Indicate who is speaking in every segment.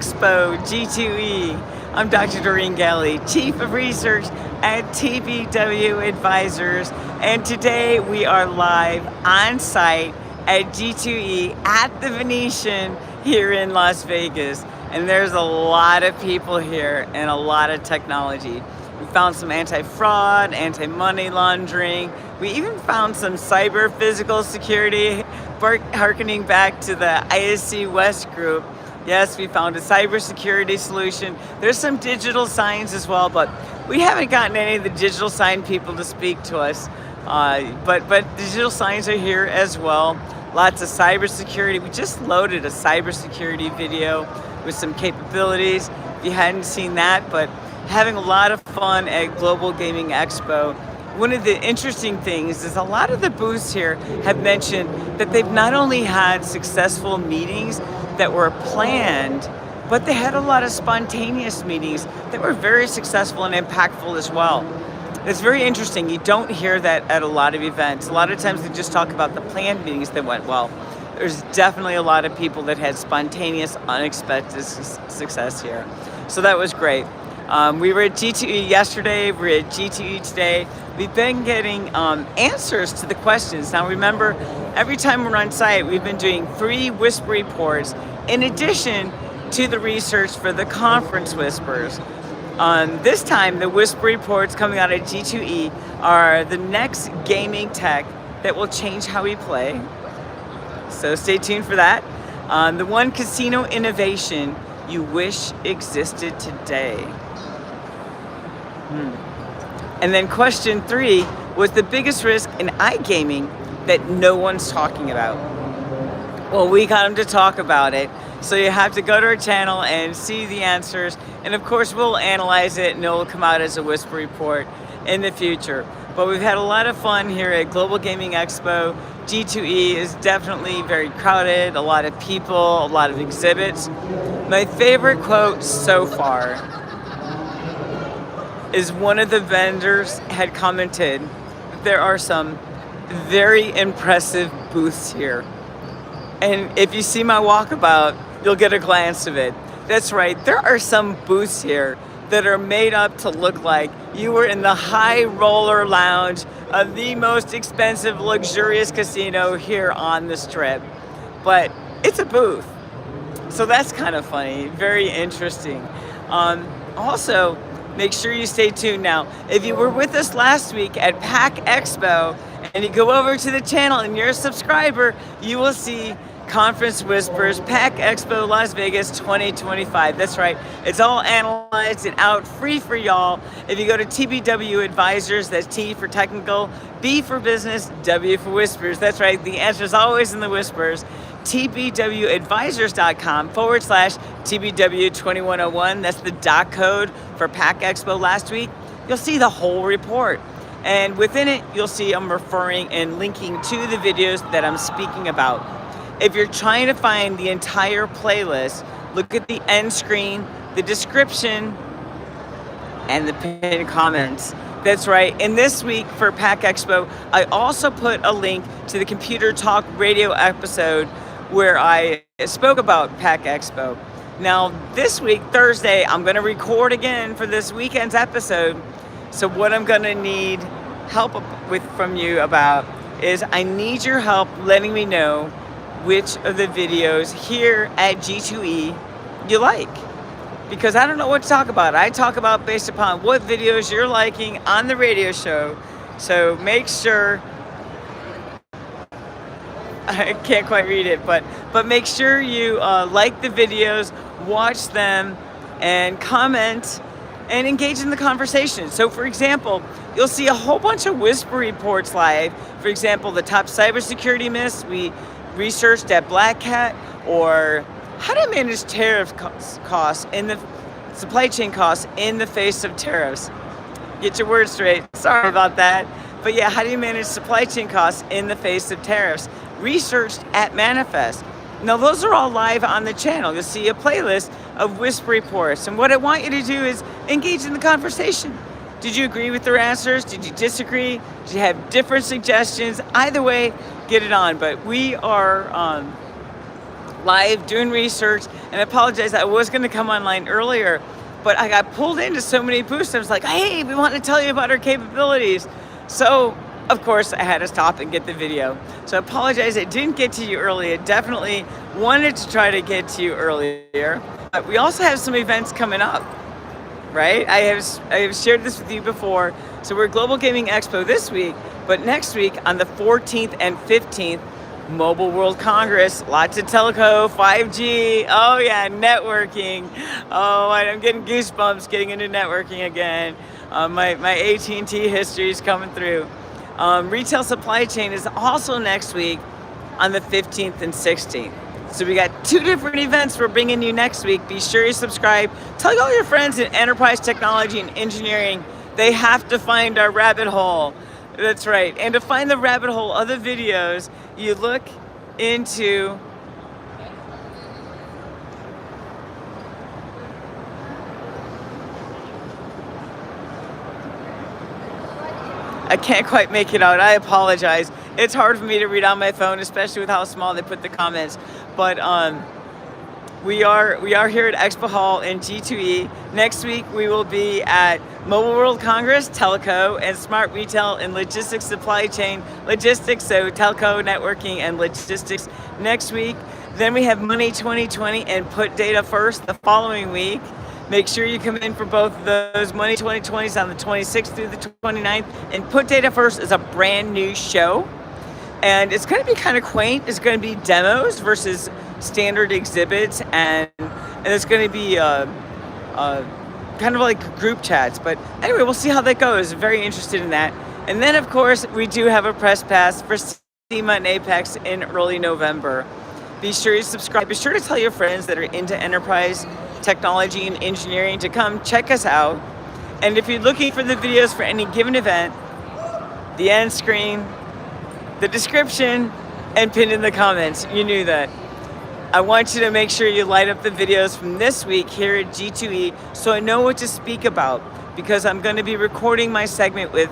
Speaker 1: Expo G2E. I'm Dr. Doreen Galli, Chief of Research at TBW Advisors, and today we are live on site at G2E at the Venetian here in Las Vegas. And there's a lot of people here and a lot of technology. We found some anti-fraud, anti-money laundering. We even found some cyber physical security, harkening back to the ISC West group. Yes, we found a cybersecurity solution. There's some digital signs as well, but we haven't gotten any of the digital sign people to speak to us. But digital signs are here as well. Lots of cybersecurity. We just loaded a cybersecurity video with some capabilities. If you hadn't seen that, but having a lot of fun at Global Gaming Expo. One of the interesting things is a lot of the booths here have mentioned that they've not only had successful meetings that were planned, but they had a lot of spontaneous meetings that were very successful and impactful as well. It's very interesting. You don't hear that at a lot of events. A lot of times they just talk about the planned meetings that went well. There's definitely a lot of people that had spontaneous, unexpected success here. So that was great. We were at G2E yesterday, we're at G2E today. We've been getting answers to the questions. Now remember, every time we're on site, we've been doing free whisper reports in addition to the research for the conference whispers. This time, the whisper reports coming out of G2E are the next gaming tech that will change how we play. So stay tuned for that. The one casino innovation you wish existed today. And then question 3 was the biggest risk in iGaming that no one's talking about. Well, we got them to talk about it. So you have to go to our channel and see the answers. And of course, we'll analyze it and it will come out as a whisper report in the future. But we've had a lot of fun here at Global Gaming Expo. G2E is definitely very crowded, a lot of people, a lot of exhibits. My favorite quote so far is one of the vendors had commented that there are some very impressive booths here. And if you see my walkabout, you'll get a glance of it. That's right, there are some booths here that are made up to look like you were in the high roller lounge of the most expensive, luxurious casino here on the Strip. But it's a booth. So that's kind of funny, very interesting. Also, make sure you stay tuned now. If you were with us last week at PAX Expo and you go over to the channel and you're a subscriber, you will see Conference Whispers, PAX Expo Las Vegas 2025. That's right. It's all analyzed and out free for y'all. If you go to TBW Advisors, that's T for technical, B for business, W for whispers. That's right. The answer is always in the whispers. TBWadvisors.com/TBW2101. That's the dot code for PAX Expo last week. You'll see the whole report. And within it, you'll see I'm referring and linking to the videos that I'm speaking about. If you're trying to find the entire playlist, look at the end screen, the description, and the pinned comments. That's right. And this week for PAX Expo, I also put a link to the Computer Talk radio episode where I spoke about PAX Expo. Now, this week, Thursday, I'm going to record again for this weekend's episode. So what I'm going to need help with from you about is I need your help letting me know which of the videos here at G2E you like. Because I don't know what to talk about. I talk about based upon what videos you're liking on the radio show. So make sure, I can't quite read it, but make sure you like the videos, watch them, and comment and engage in the conversation. So for example, you'll see a whole bunch of whisper reports live. For example, the top cybersecurity myths we researched at Black Cat, or how to manage tariff costs in the supply chain costs in the face of tariffs. Get your words straight. Sorry about that. But yeah, how do you manage supply chain costs in the face of tariffs? Researched at Manifest. Now those are all live on the channel. You'll see a playlist of whisper reports. And what I want you to do is engage in the conversation. Did you agree with their answers? Did you disagree? Did you have different suggestions? Either way, get it on. But we are live doing research, and I apologize, I was going to come online earlier, but I got pulled into so many booths. I was like, hey, we want to tell you about our capabilities. So of course I had to stop and get the video. So I apologize, I didn't get to you earlier. Definitely wanted to try to get to you earlier. But we also have some events coming up, right? I have shared this with you before. So we're Global Gaming Expo this week, but next week on the 14th and 15th, Mobile World Congress, lots of telco, 5G, oh yeah, networking. Oh, I'm getting goosebumps getting into networking again. My AT&T history is coming through. Retail supply chain is also next week on the 15th and 16th. So we got 2 different events we're bringing you next week. Be sure you subscribe. Tell all your friends in enterprise technology and engineering, they have to find our rabbit hole. That's right. And to find the rabbit hole of the videos, you look into I can't quite make it out. I apologize. It's hard for me to read on my phone, especially with how small they put the comments. But we are here at Expo Hall in G2E. Next week we will be at Mobile World Congress, Telco, and Smart Retail and Logistics Supply Chain Logistics, so Telco, Networking, and Logistics next week. Then we have Money 2020 and Put Data First the following week. Make sure you come in for both of those. Money 2020 is on the 26th through the 29th, and Put Data First is a brand new show. And it's going to be kind of quaint. It's going to be demos versus standard exhibits, and it's going to be kind of like group chats. But anyway, we'll see how that goes. Very interested in that. And then, of course, we do have a press pass for SEMA and Apex in early November. Be sure you subscribe. Be sure to tell your friends that are into enterprise technology and engineering to come check us out. And if you're looking for the videos for any given event, the end screen, the description, and pinned in the comments. You knew that. I want you to make sure you light up the videos from this week here at G2E so I know what to speak about, because I'm going to be recording my segment with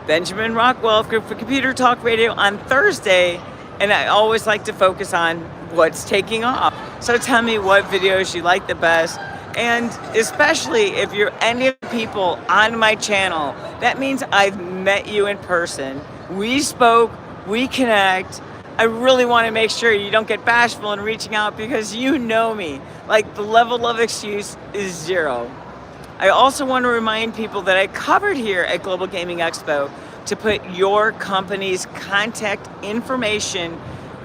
Speaker 1: Benjamin Rockwell for Computer Talk Radio on Thursday, and I always like to focus on what's taking off. So tell me what videos you like the best, and especially if you're any of the people on my channel, that means I've met you in person. We spoke, we connect. I really want to make sure you don't get bashful in reaching out, because you know me. Like, the level of excuse is 0. I also want to remind people that I covered here at Global Gaming Expo to put your company's contact information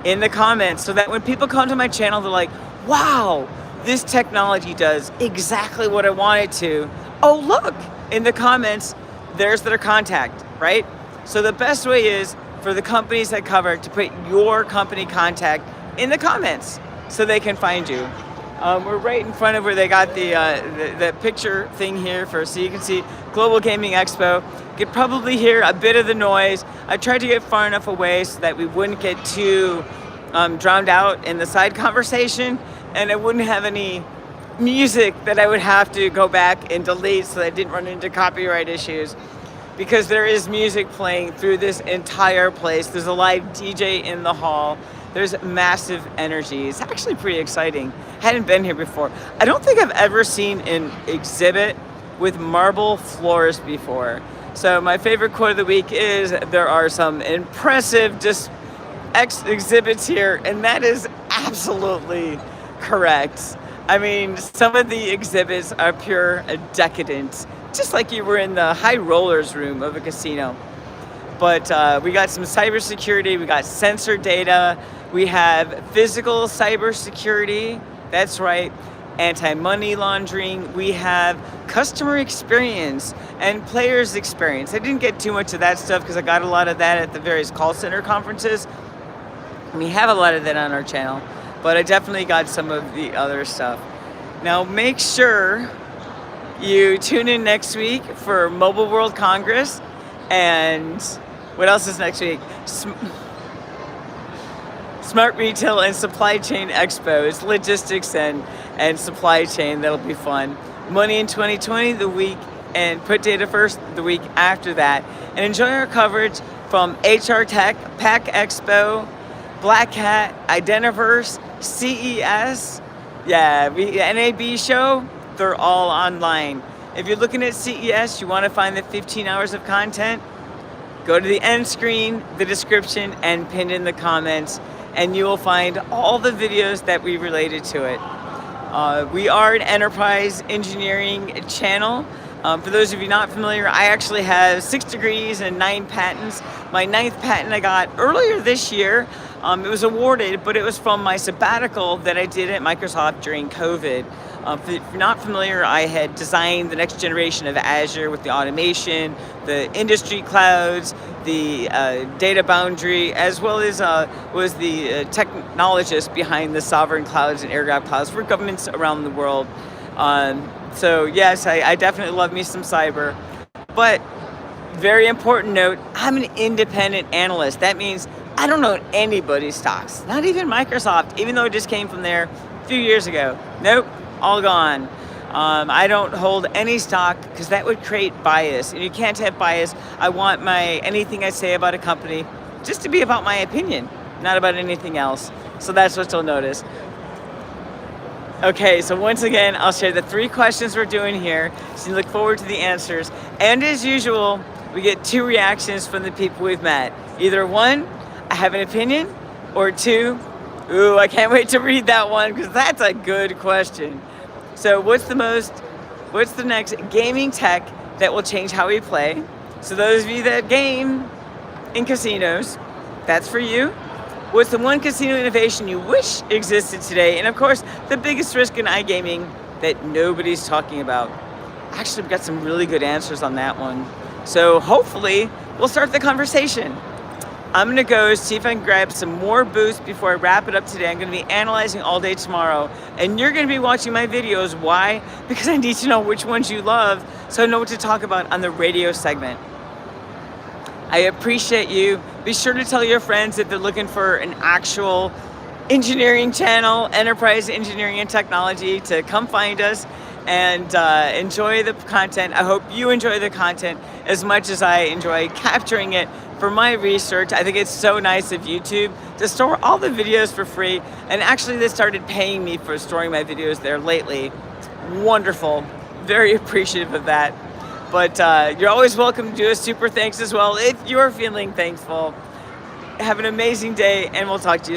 Speaker 1: in the comments, so that when people come to my channel, they're like, wow, this technology does exactly what I want it to. Oh, look, in the comments, there's their contact, right? So the best way is for the companies I cover to put your company contact in the comments so they can find you. We're right in front of where they got the picture thing here so you can see Global Gaming Expo. You could probably hear a bit of the noise. I tried to get far enough away so that we wouldn't get too drowned out in the side conversation, and I wouldn't have any music that I would have to go back and delete so that I didn't run into copyright issues. Because there is music playing through this entire place. There's a live DJ in the hall. There's massive energy. It's actually pretty exciting. Hadn't been here before. I don't think I've ever seen an exhibit with marble floors before. So my favorite quote of the week is, there are some impressive exhibits here, and that is absolutely correct. I mean, some of the exhibits are pure decadence, just like you were in the high rollers room of a casino. But we got some cybersecurity, we got sensor data, we have physical cybersecurity, that's right, anti-money laundering, we have customer experience and players experience. I didn't get too much of that stuff because I got a lot of that at the various call center conferences. We have a lot of that on our channel, but I definitely got some of the other stuff. Now make sure you tune in next week for Mobile World Congress, and what else is next week? Smart Retail and Supply Chain Expo. It's logistics and supply chain. That'll be fun. Money in 2020 the week, and Put Data First the week after that. And enjoy our coverage from HR Tech, PAC Expo, Black Hat, Identiverse, CES, yeah, NAB show, they're all online. If you're looking at CES, you want to find the 15 hours of content, go to the end screen, the description, and pin in the comments, and you will find all the videos that we related to it. We are an enterprise engineering channel. For those of you not familiar, I actually have 6 degrees and 9 patents. My 9th patent I got earlier this year. It was awarded, but it was from my sabbatical that I did at Microsoft during COVID. If you're not familiar, I had designed the next generation of Azure with the automation, the industry clouds, the data boundary, as well as was the technologist behind the sovereign clouds and air gap clouds for governments around the world. So yes, I definitely love me some cyber. But very important note, I'm an independent analyst. That means I don't own anybody's stocks, not even Microsoft, even though it just came from there a few years ago. Nope, all gone. I don't hold any stock because that would create bias, and you can't have bias. I want anything I say about a company just to be about my opinion, not about anything else. So that's what you'll notice. Okay, so once again, I'll share the 3 questions we're doing here, so you look forward to the answers. And as usual, we get 2 reactions from the people we've met. Either 1, I have an opinion, or 2, ooh, I can't wait to read that one because that's a good question. So what's the next gaming tech that will change how we play? So those of you that game in casinos, that's for you. What's the one casino innovation you wish existed today? And of course, the biggest risk in iGaming that nobody's talking about. Actually, we've got some really good answers on that one. So hopefully, we'll start the conversation. I'm gonna go see if I can grab some more boosts before I wrap it up today. I'm gonna be analyzing all day tomorrow, and you're gonna be watching my videos. Why? Because I need to know which ones you love so I know what to talk about on the radio segment. I appreciate you. Be sure to tell your friends that they're looking for an actual engineering channel, enterprise engineering and technology, to come find us and enjoy the content. I hope you enjoy the content as much as I enjoy capturing it for my research. I think it's so nice of YouTube to store all the videos for free, and actually they started paying me for storing my videos there lately. Wonderful, very appreciative of that. But you're always welcome to do a super thanks as well if you're feeling thankful. Have an amazing day, and we'll talk to you soon.